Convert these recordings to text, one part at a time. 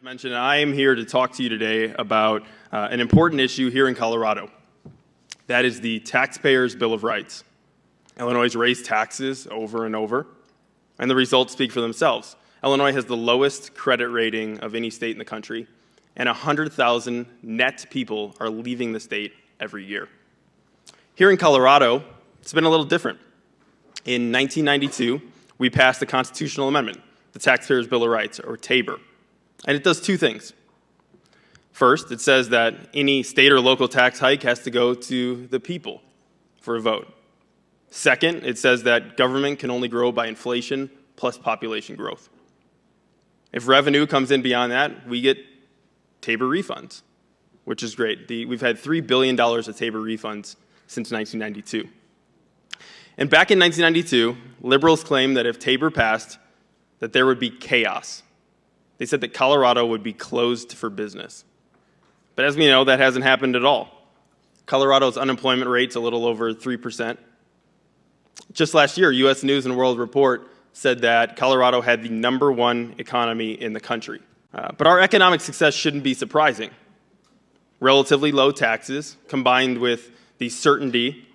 Mentioned, I am here to talk to you today about an important issue here in Colorado. That is the Taxpayer's Bill of Rights. Illinois has raised taxes over and over, and the results speak for themselves. Illinois has the lowest credit rating of any state in the country, and 100,000 net people are leaving the state every year. Here in Colorado, it's been a little different. In 1992, we passed a constitutional amendment, the Taxpayer's Bill of Rights, or TABOR. And it does two things. First, it says that any state or local tax hike has to go to the people for a vote. Second, it says that government can only grow by inflation plus population growth. If revenue comes in beyond that, we get TABOR refunds, which is great. We've had $3 billion of TABOR refunds since 1992. And back in 1992, liberals claimed that if TABOR passed, that there would be chaos. They said that Colorado would be closed for business. But as we know, that hasn't happened at all. Colorado's unemployment rate's a little over 3%. Just last year, U.S. News and World Report said that Colorado had the #1 economy in the country. But our economic success shouldn't be surprising. Relatively low taxes, combined with the certainty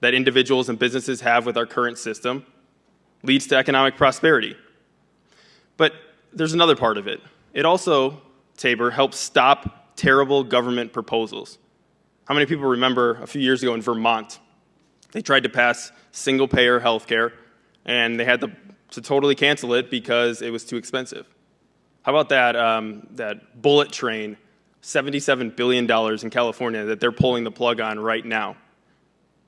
that individuals and businesses have with our current system, leads to economic prosperity. But there's another part of it. It also, TABOR, helps stop terrible government proposals. How many people remember a few years ago in Vermont, they tried to pass single-payer health care, and they had to totally cancel it because it was too expensive? How about that bullet train, $77 billion in California that they're pulling the plug on right now?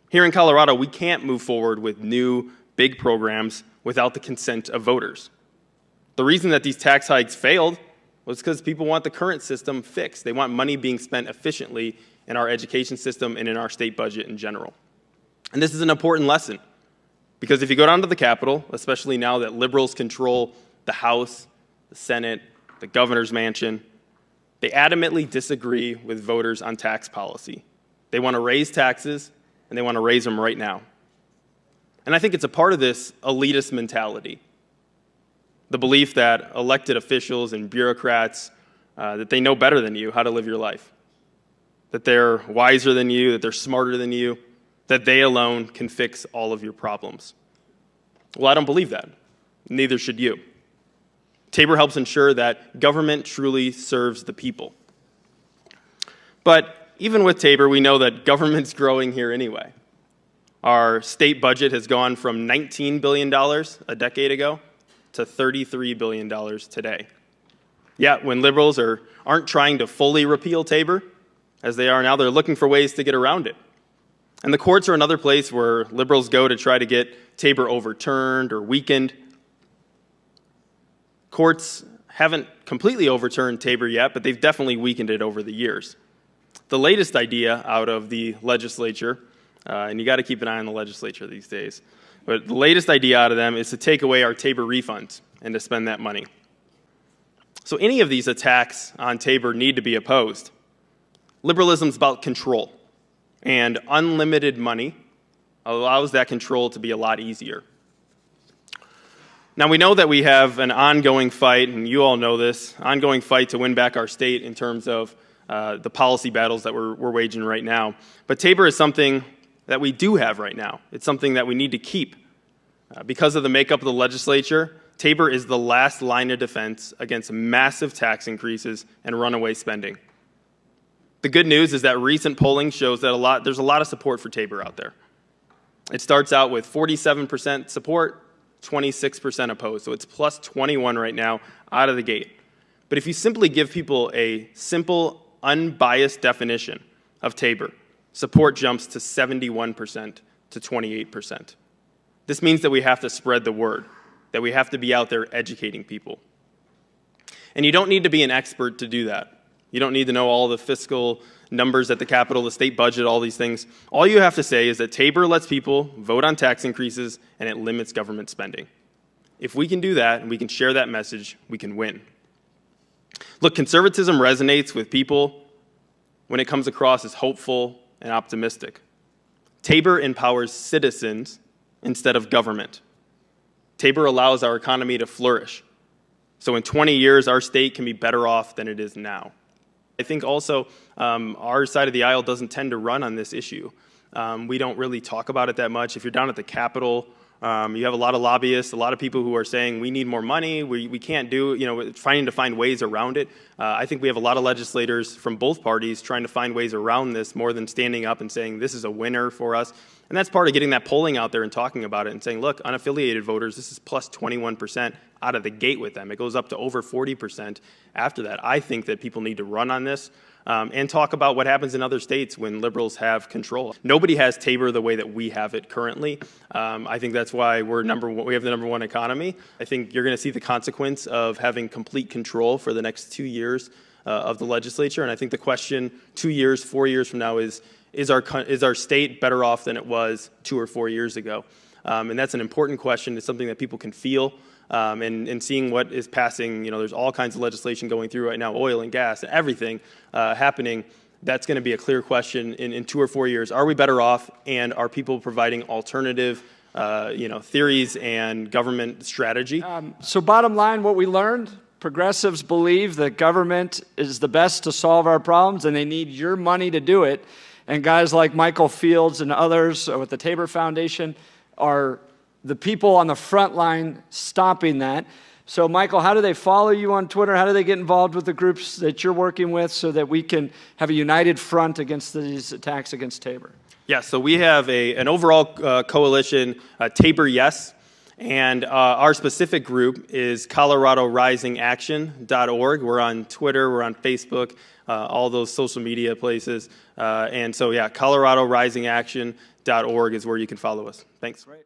Here in Colorado, we can't move forward with new big programs without the consent of voters. The reason that these tax hikes failed was because people want the current system fixed. They want money being spent efficiently in our education system and in our state budget in general. And this is an important lesson, because if you go down to the Capitol, especially now that liberals control the House, the Senate, the governor's mansion, they adamantly disagree with voters on tax policy. They want to raise taxes, and they want to raise them right now. And I think it's a part of this elitist mentality. The belief that elected officials and bureaucrats, that they know better than you how to live your life, that they're wiser than you, that they're smarter than you, that they alone can fix all of your problems. Well, I don't believe that. Neither should you. TABOR helps ensure that government truly serves the people. But even with TABOR, we know that government's growing here anyway. Our state budget has gone from $19 billion a decade ago to $33 billion today. Yet, when liberals aren't trying to fully repeal TABOR, as they are now, they're looking for ways to get around it. And the courts are another place where liberals go to try to get TABOR overturned or weakened. Courts haven't completely overturned TABOR yet, but they've definitely weakened it over the years. The latest idea out of the legislature, and you got to keep an eye on the legislature these days, but the latest idea out of them is to take away our TABOR refunds and to spend that money. So any of these attacks on TABOR need to be opposed. Liberalism is about control, and unlimited money allows that control to be a lot easier. Now, we know that we have an ongoing fight, and you all know this, ongoing fight to win back our state in terms of the policy battles that we're waging right now. But TABOR is something that we do have right now. It's something that we need to keep. Because of the makeup of the legislature, TABOR is the last line of defense against massive tax increases and runaway spending. The good news is that recent polling shows that there's a lot of support for TABOR out there. It starts out with 47% support, 26% opposed, so it's plus 21 right now out of the gate. But if you simply give people a simple, unbiased definition of TABOR, support jumps to 71% to 28%. This means that we have to spread the word, that we have to be out there educating people. And you don't need to be an expert to do that. You don't need to know all the fiscal numbers at the Capitol, the state budget, all these things. All you have to say is that TABOR lets people vote on tax increases and it limits government spending. If we can do that and we can share that message, we can win. Look, conservatism resonates with people when it comes across as hopeful and optimistic. TABOR empowers citizens instead of government. TABOR allows our economy to flourish. So in 20 years, our state can be better off than it is now. I think also our side of the aisle doesn't tend to run on this issue. We don't really talk about it that much. If you're down at the Capitol, you have a lot of lobbyists, a lot of people who are saying we need more money, we can't do, trying to find ways around it. I think we have a lot of legislators from both parties trying to find ways around this more than standing up and saying this is a winner for us. And that's part of getting that polling out there and talking about it and saying, look, unaffiliated voters, this is plus 21% out of the gate with them. It goes up to over 40% after that. I think that people need to run on this and talk about what happens in other states when liberals have control. Nobody has Tabor the way that we have it currently. I think that's why we have the #1 economy. I think you're going to see the consequence of having complete control for the next 2 years of the legislature. And I think the question 2 years, 4 years from now is our state better off than it was 2 or 4 years ago? And that's an important question. It's something that people can feel. And seeing what is passing, there's all kinds of legislation going through right now, oil and gas and everything happening. That's going to be a clear question in 2 or 4 years. Are we better off, and are people providing alternative theories and government strategy? So bottom line, what we learned, progressives believe that government is the best to solve our problems, and they need your money to do it. And guys like Michael Fields and others with the Tabor Foundation are the people on the front line stopping that. So, Michael, how do they follow you on Twitter? How do they get involved with the groups that you're working with so that we can have a united front against these attacks against Tabor? Yeah, so we have an overall coalition, Tabor Yes, and our specific group is ColoradoRisingAction.org. We're on Twitter, we're on Facebook, all those social media places. And so, yeah, ColoradoRisingAction.org is where you can follow us. Thanks. Great.